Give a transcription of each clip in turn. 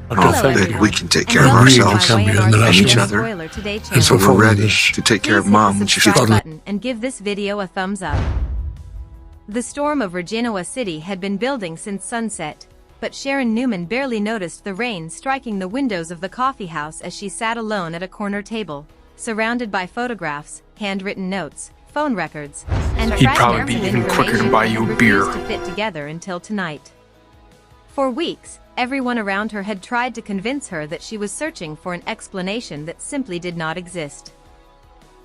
Hello, that we can take care of and welcome to ourselves my way and and each Arthur's other, Spoiler Today and channel. so we're ready to take care of Please hit Mom the when she subscribe feels. button and give this video a thumbs up. The storm over Genoa City had been building since sunset, but Sharon Newman barely noticed the rain striking the windows of the coffee house as she sat alone at a corner table, surrounded by photographs, handwritten notes, phone records, and He'd probably fragments be of even quicker to information buy that you a had beer. refused to fit together until tonight. For weeks, everyone around her had tried to convince her that she was searching for an explanation that simply did not exist.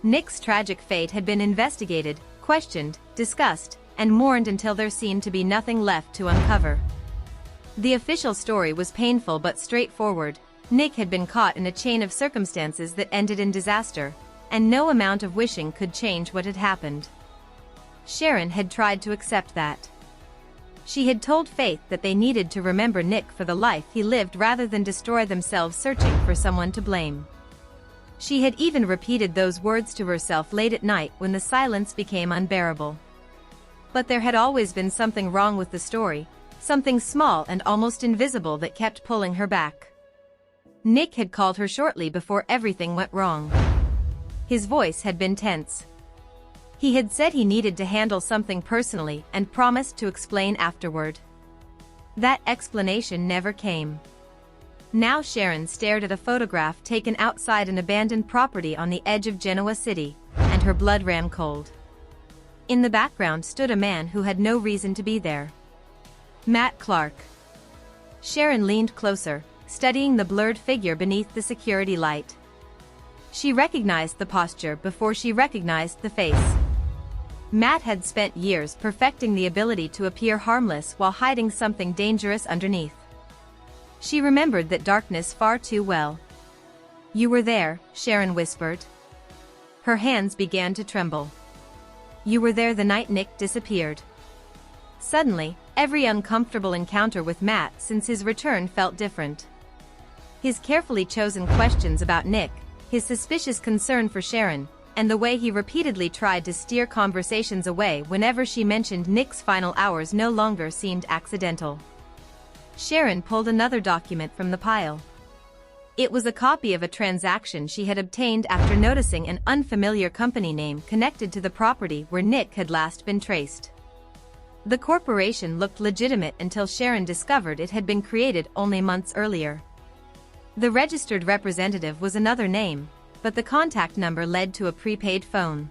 Nick's tragic fate had been investigated, questioned, discussed, and mourned until there seemed to be nothing left to uncover. The official story was painful but straightforward. Nick had been caught in a chain of circumstances that ended in disaster, and no amount of wishing could change what had happened. Sharon had tried to accept that. She had told Faith that they needed to remember Nick for the life he lived rather than destroy themselves searching for someone to blame. She had even repeated those words to herself late at night when the silence became unbearable. But there had always been something wrong with the story, something small and almost invisible that kept pulling her back. Nick had called her shortly before everything went wrong. His voice had been tense. He had said he needed to handle something personally and promised to explain afterward. That explanation never came. Now Sharon stared at a photograph taken outside an abandoned property on the edge of Genoa City, and her blood ran cold. In the background stood a man who had no reason to be there. Matt Clark. Sharon leaned closer, studying the blurred figure beneath the security light. She recognized the posture before she recognized the face. Matt had spent years perfecting the ability to appear harmless while hiding something dangerous underneath. She remembered that darkness far too well. "You were there," Sharon whispered. Her hands began to tremble. "You were there the night Nick disappeared." Suddenly, every uncomfortable encounter with Matt since his return felt different. His carefully chosen questions about Nick, his suspicious concern for Sharon, and the way he repeatedly tried to steer conversations away whenever she mentioned Nick's final hours no longer seemed accidental. Sharon pulled another document from the pile. It was a copy of a transaction she had obtained after noticing an unfamiliar company name connected to the property where Nick had last been traced. The corporation looked legitimate until Sharon discovered it had been created only months earlier. The registered representative was another name, but the contact number led to a prepaid phone.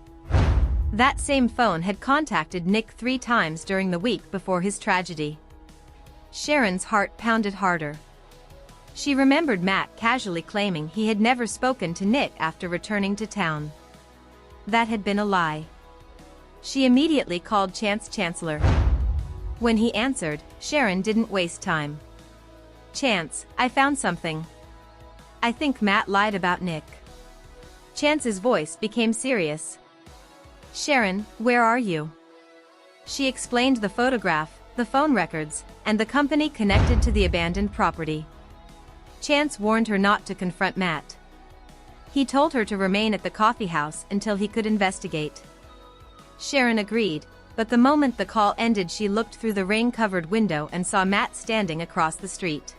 That same phone had contacted Nick 3 times during the week before his tragedy. Sharon's heart pounded harder. She remembered Matt casually claiming he had never spoken to Nick after returning to town. That had been a lie. She immediately called Chance Chancellor. When he answered, Sharon didn't waste time. "Chance, I found something. I think Matt lied about Nick." Chance's voice became serious. "Sharon, where are you?" She explained the photograph, the phone records, and the company connected to the abandoned property. Chance warned her not to confront Matt. He told her to remain at the coffee house until he could investigate. Sharon agreed, but the moment the call ended she looked through the rain-covered window and saw Matt standing across the street.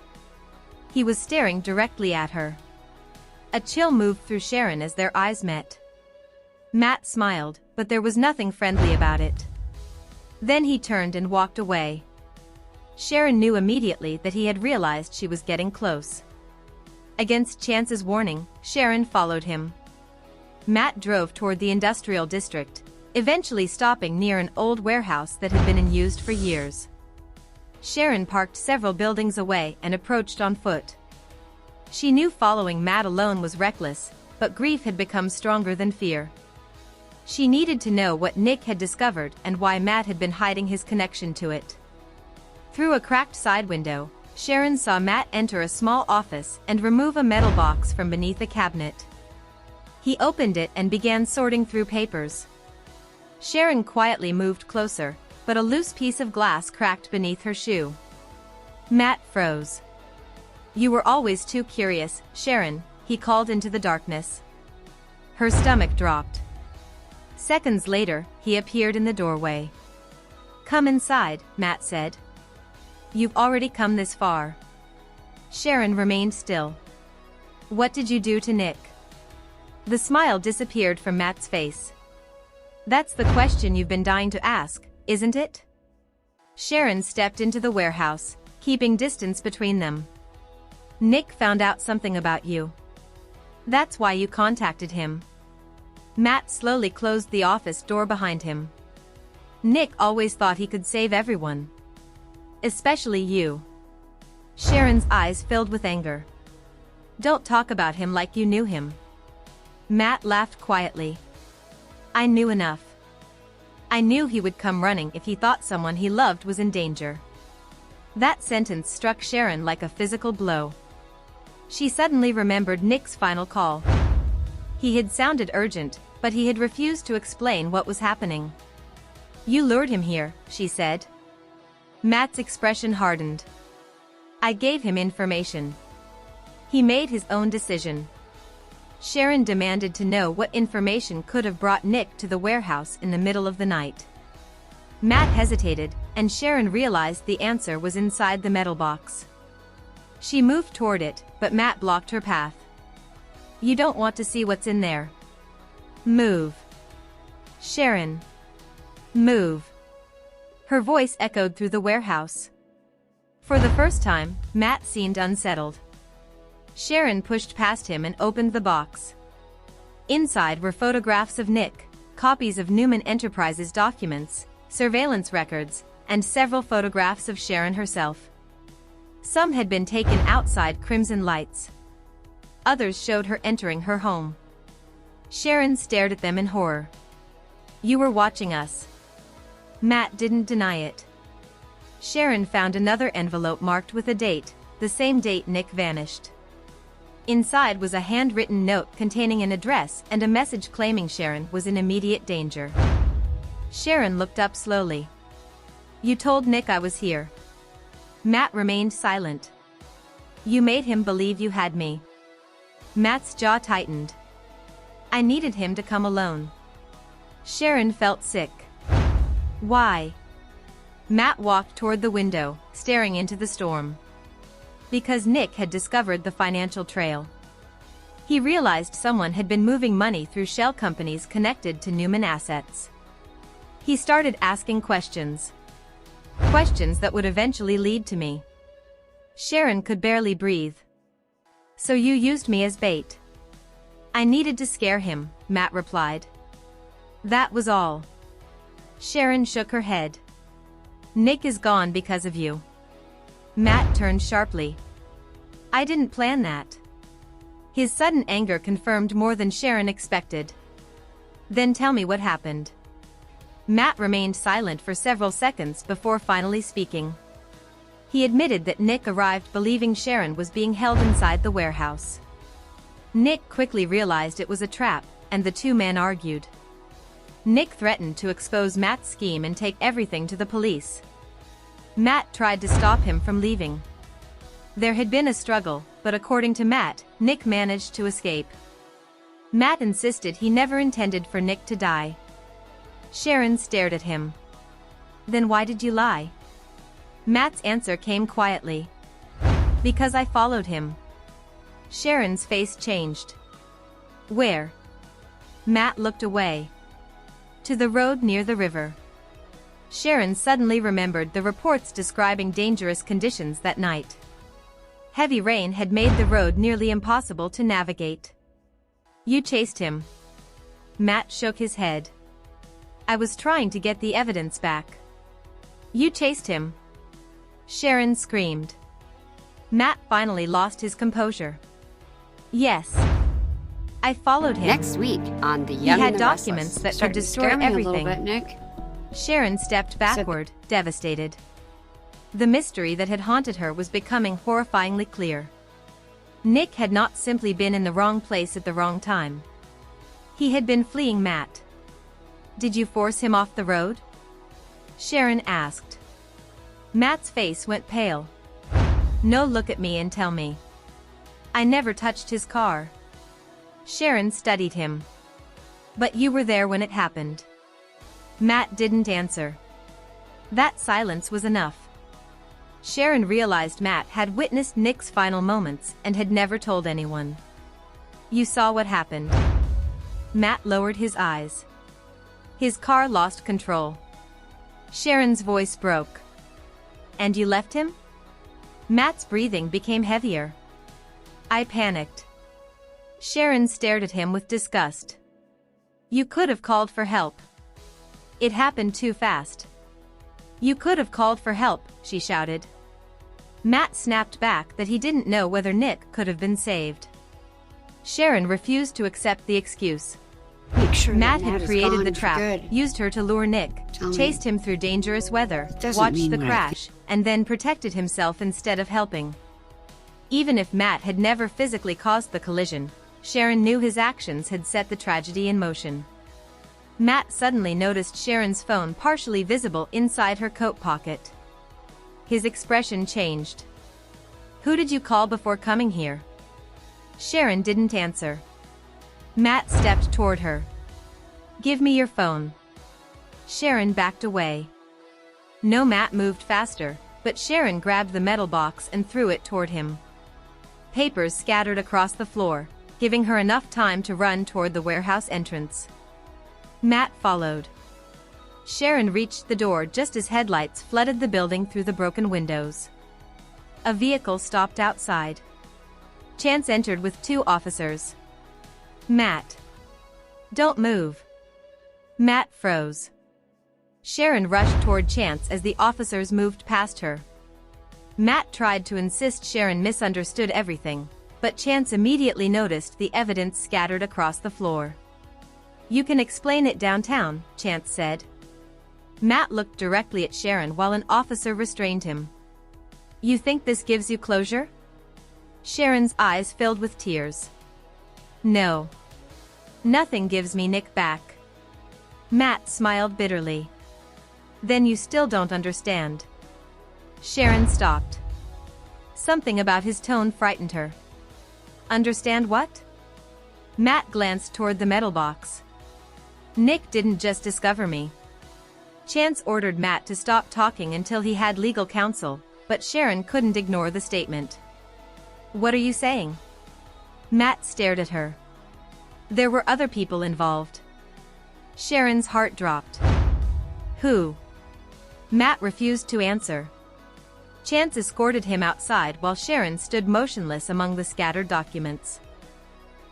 He was staring directly at her. A chill moved through Sharon as their eyes met. Matt smiled, but there was nothing friendly about it. Then he turned and walked away. Sharon knew immediately that he had realized she was getting close. Against Chance's warning, Sharon followed him. Matt drove toward the industrial district, eventually stopping near an old warehouse that had been in use for years. Sharon parked several buildings away and approached on foot. She knew following Matt alone was reckless, but grief had become stronger than fear. She needed to know what Nick had discovered and why Matt had been hiding his connection to it. Through a cracked side window, Sharon saw Matt enter a small office and remove a metal box from beneath a cabinet. He opened it and began sorting through papers. Sharon quietly moved closer, but a loose piece of glass cracked beneath her shoe. Matt froze. "You were always too curious, Sharon," he called into the darkness. Her stomach dropped. Seconds later, he appeared in the doorway. "Come inside," Matt said. "You've already come this far." Sharon remained still. What did you do to Nick? The smile disappeared from Matt's face. That's the question you've been dying to ask, isn't it? Sharon stepped into the warehouse, keeping distance between them. Nick found out something about you. That's why you contacted him. Matt slowly closed the office door behind him. Nick always thought he could save everyone. Especially you. Sharon's eyes filled with anger. Don't talk about him like you knew him. Matt laughed quietly. I knew enough. I knew he would come running if he thought someone he loved was in danger. That sentence struck Sharon like a physical blow. She suddenly remembered Nick's final call. He had sounded urgent, but he had refused to explain what was happening. You lured him here, she said. Matt's expression hardened. I gave him information. He made his own decision. Sharon demanded to know what information could have brought Nick to the warehouse in the middle of the night. Matt hesitated, and Sharon realized the answer was inside the metal box. She moved toward it, but Matt blocked her path. You don't want to see what's in there. Move. Sharon. Move. Her voice echoed through the warehouse. For the first time, Matt seemed unsettled. Sharon pushed past him and opened the box. Inside were photographs of Nick, copies of Newman Enterprises documents, surveillance records, and several photographs of Sharon herself. Some had been taken outside crimson lights. Others showed her entering her home. Sharon stared at them in horror. You were watching us. Matt didn't deny it. Sharon found another envelope marked with a date, the same date Nick vanished. Inside was a handwritten note containing an address and a message claiming Sharon was in immediate danger. Sharon looked up slowly. You told Nick I was here. Matt remained silent. You made him believe you had me. Matt's jaw tightened. I needed him to come alone. Sharon felt sick. Why? Matt walked toward the window, staring into the storm. Because Nick had discovered the financial trail. He realized someone had been moving money through shell companies connected to Newman assets. He started asking questions. Questions that would eventually lead to me. Sharon could barely breathe. So you used me as bait. I needed to scare him, Matt replied. That was all. Sharon shook her head. Nick is gone because of you. Matt turned sharply. I didn't plan that. His sudden anger confirmed more than Sharon expected. Then tell me what happened. Matt remained silent for several seconds before finally speaking. He admitted that Nick arrived believing Sharon was being held inside the warehouse. Nick quickly realized it was a trap, and the two men argued. Nick threatened to expose Matt's scheme and take everything to the police. Matt tried to stop him from leaving. There had been a struggle, but according to Matt, Nick managed to escape. Matt insisted he never intended for Nick to die. Sharon stared at him. Then why did you lie? Matt's answer came quietly. Because I followed him. Sharon's face changed. Where? Matt looked away. To the road near the river. Sharon suddenly remembered the reports describing dangerous conditions that night. Heavy rain had made the road nearly impossible to navigate. You chased him. Matt shook his head. I was trying to get the evidence back. You chased him. Sharon screamed. Matt finally lost his composure. Yes. I followed him. Next week on The Young He had and the documents Restless. that could destroy Starting to scare me everything. A little bit, Nick. Sharon stepped backward, devastated. The mystery that had haunted her was becoming horrifyingly clear. Nick had not simply been in the wrong place at the wrong time. He had been fleeing Matt. Did you force him off the road? Sharon asked. Matt's face went pale. No, look at me and tell me. I never touched his car. Sharon studied him. But you were there when it happened. Matt didn't answer. That silence was enough. Sharon realized Matt had witnessed Nick's final moments and had never told anyone. "You saw what happened." Matt lowered his eyes. His car lost control. Sharon's voice broke. "And you left him?" Matt's breathing became heavier. "I panicked." Sharon stared at him with disgust. "You could have called for help. It happened too fast." "You could have called for help," she shouted. Matt snapped back that he didn't know whether Nick could have been saved. Sharon refused to accept the excuse. Make sure Matt that had is created gone the for trap, good. used her to lure Nick, Tell chased me. him through dangerous weather, Doesn't watched mean the what I crash, and then protected himself instead of helping. Even if Matt had never physically caused the collision, Sharon knew his actions had set the tragedy in motion. Matt suddenly noticed Sharon's phone partially visible inside her coat pocket. His expression changed. "Who did you call before coming here?" Sharon didn't answer. Matt stepped toward her. "Give me your phone." Sharon backed away. No, Matt moved faster, but Sharon grabbed the metal box and threw it toward him. Papers scattered across the floor, giving her enough time to run toward the warehouse entrance. Matt followed. Sharon reached the door just as headlights flooded the building through the broken windows. A vehicle stopped outside. Chance entered with 2 officers. "Matt. Don't move." Matt froze. Sharon rushed toward Chance as the officers moved past her. Matt tried to insist Sharon misunderstood everything, but Chance immediately noticed the evidence scattered across the floor. "You can explain it downtown," Chance said. Matt looked directly at Sharon while an officer restrained him. "You think this gives you closure?" Sharon's eyes filled with tears. "No. Nothing gives me Nick back." Matt smiled bitterly. "Then you still don't understand." Sharon stopped. Something about his tone frightened her. "Understand what?" Matt glanced toward the metal box. "Nick didn't just discover me." Chance ordered Matt to stop talking until he had legal counsel, but Sharon couldn't ignore the statement. "What are you saying?" Matt stared at her. "There were other people involved." Sharon's heart dropped. "Who?" Matt refused to answer. Chance escorted him outside while Sharon stood motionless among the scattered documents.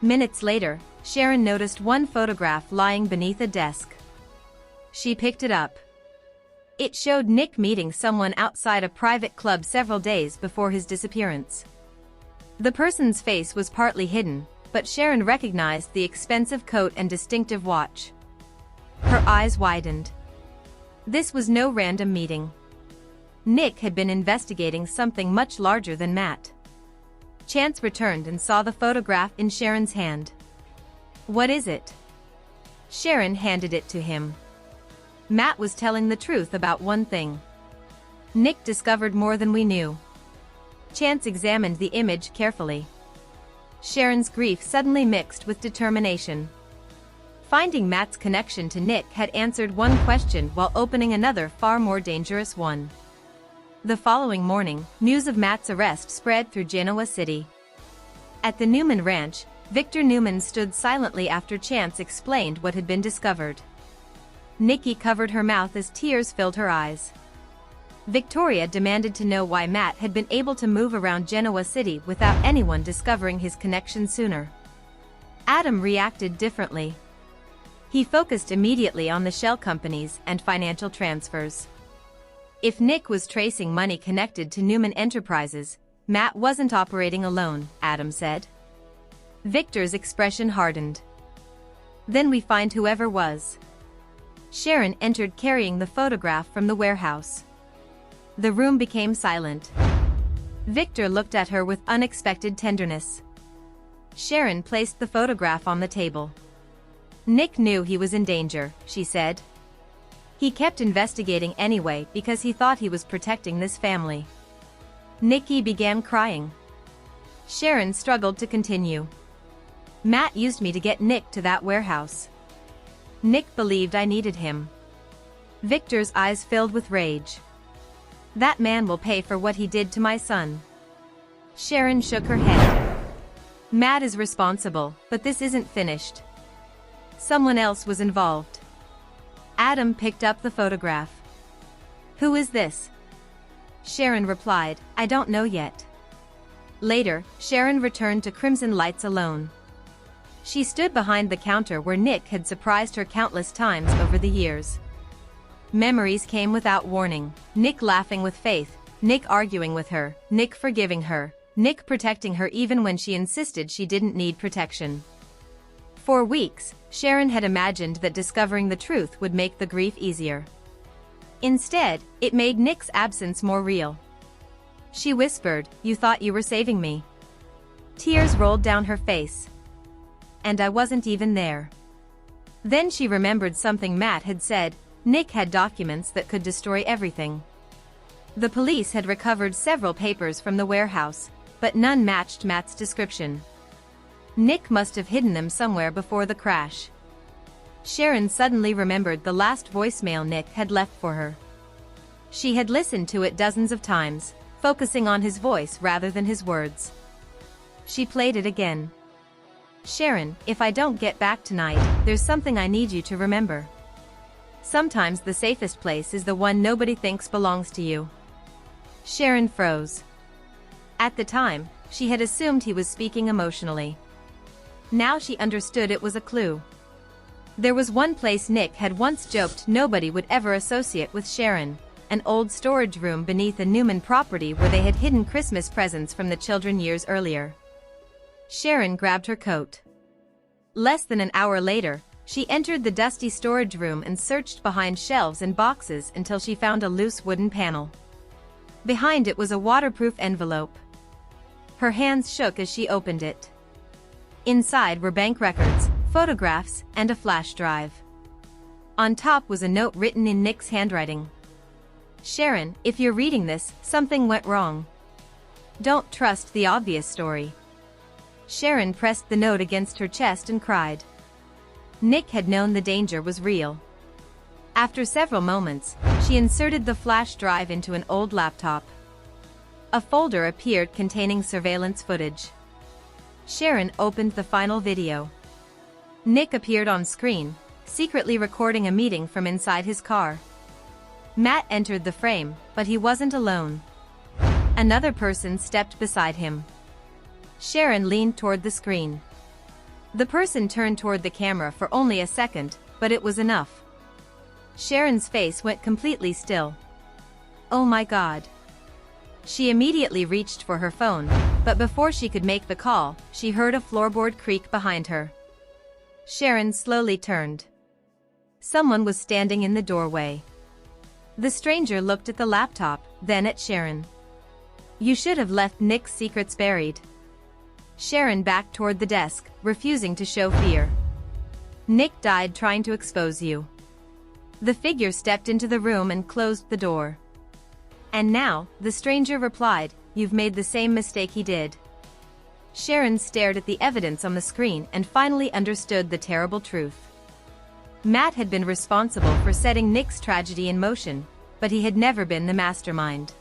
Minutes later, Sharon noticed one photograph lying beneath a desk. She picked it up. It showed Nick meeting someone outside a private club several days before his disappearance. The person's face was partly hidden, but Sharon recognized the expensive coat and distinctive watch. Her eyes widened. This was no random meeting. Nick had been investigating something much larger than Matt. Chance returned and saw the photograph in Sharon's hand. "What is it?" Sharon handed it to him. Matt was telling the truth about one thing. Nick discovered more than we knew. Chance examined the image carefully. Sharon's grief suddenly mixed with determination. Finding Matt's connection to Nick had answered one question while opening another far more dangerous one. The following morning, news of Matt's arrest spread through Genoa City. At the Newman Ranch, Victor Newman stood silently after Chance explained what had been discovered. Nikki covered her mouth as tears filled her eyes. Victoria demanded to know why Matt had been able to move around Genoa City without anyone discovering his connection sooner. Adam reacted differently. He focused immediately on the shell companies and financial transfers. If Nick was tracing money connected to Newman Enterprises, Matt wasn't operating alone, Adam said. Victor's expression hardened. "Then we find whoever was." Sharon entered carrying the photograph from the warehouse. The room became silent. Victor looked at her with unexpected tenderness. Sharon placed the photograph on the table. "Nick knew he was in danger," she said. "He kept investigating anyway because he thought he was protecting this family." Nikki began crying. Sharon struggled to continue. "Matt used me to get Nick to that warehouse. Nick believed I needed him." Victor's eyes filled with rage. That man will pay for what he did to my son. Sharon shook her head. Matt is responsible, but this isn't finished. Someone else was involved. Adam picked up the photograph. Who is this? Sharon replied, I don't know yet. Later, Sharon returned to Crimson Lights alone. She stood behind the counter where Nick had surprised her countless times over the years. Memories came without warning. Nick laughing with Faith, Nick arguing with her, Nick forgiving her, Nick protecting her even when she insisted she didn't need protection. For weeks, Sharon had imagined that discovering the truth would make the grief easier. Instead, it made Nick's absence more real. She whispered, "You thought you were saving me." Tears rolled down her face. And I wasn't even there. Then she remembered something Matt had said. Nick had documents that could destroy everything. The police had recovered several papers from the warehouse, but none matched Matt's description. Nick must have hidden them somewhere before the crash. Sharon suddenly remembered the last voicemail Nick had left for her. She had listened to it dozens of times, focusing on his voice rather than his words. She played it again. Sharon, if I don't get back tonight, there's something I need you to remember. Sometimes the safest place is the one nobody thinks belongs to you. Sharon froze. At the time, she had assumed he was speaking emotionally. Now she understood it was a clue. There was one place Nick had once joked nobody would ever associate with Sharon, an old storage room beneath a Newman property where they had hidden Christmas presents from the children years earlier. Sharon grabbed her coat. Less than an hour later, she entered the dusty storage room and searched behind shelves and boxes until she found a loose wooden panel. Behind it was a waterproof envelope. Her hands shook as she opened it. Inside were bank records, photographs, and a flash drive. On top was a note written in Nick's handwriting. Sharon, if you're reading this, something went wrong. Don't trust the obvious story. Sharon pressed the note against her chest and cried. Nick had known the danger was real. After several moments, she inserted the flash drive into an old laptop. A folder appeared containing surveillance footage. Sharon opened the final video. Nick appeared on screen, secretly recording a meeting from inside his car. Matt entered the frame, but he wasn't alone. Another person stepped beside him. Sharon leaned toward the screen. The person turned toward the camera for only a second, but it was enough. Sharon's face went completely still. Oh my God. She immediately reached for her phone, but before she could make the call, she heard a floorboard creak behind her. Sharon slowly turned. Someone was standing in the doorway. The stranger looked at the laptop, then at Sharon. You should have left Nick's secrets buried. Sharon backed toward the desk, refusing to show fear. Nick died trying to expose you. The figure stepped into the room and closed the door. And now, the stranger replied, you've made the same mistake he did. Sharon stared at the evidence on the screen and finally understood the terrible truth. Matt had been responsible for setting Nick's tragedy in motion, but he had never been the mastermind.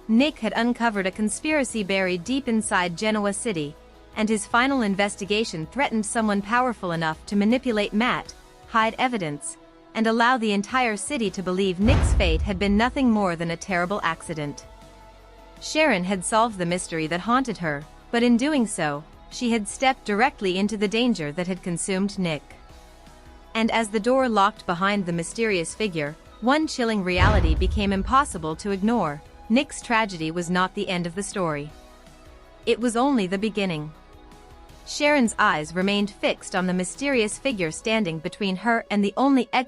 Nick had uncovered a conspiracy buried deep inside Genoa City, and his final investigation threatened someone powerful enough to manipulate Matt, hide evidence, and allow the entire city to believe Nick's fate had been nothing more than a terrible accident. Sharon had solved the mystery that haunted her, but in doing so, she had stepped directly into the danger that had consumed Nick. And as the door locked behind the mysterious figure, one chilling reality became impossible to ignore. Nick's tragedy was not the end of the story. It was only the beginning. Sharon's eyes remained fixed on the mysterious figure standing between her and the only exit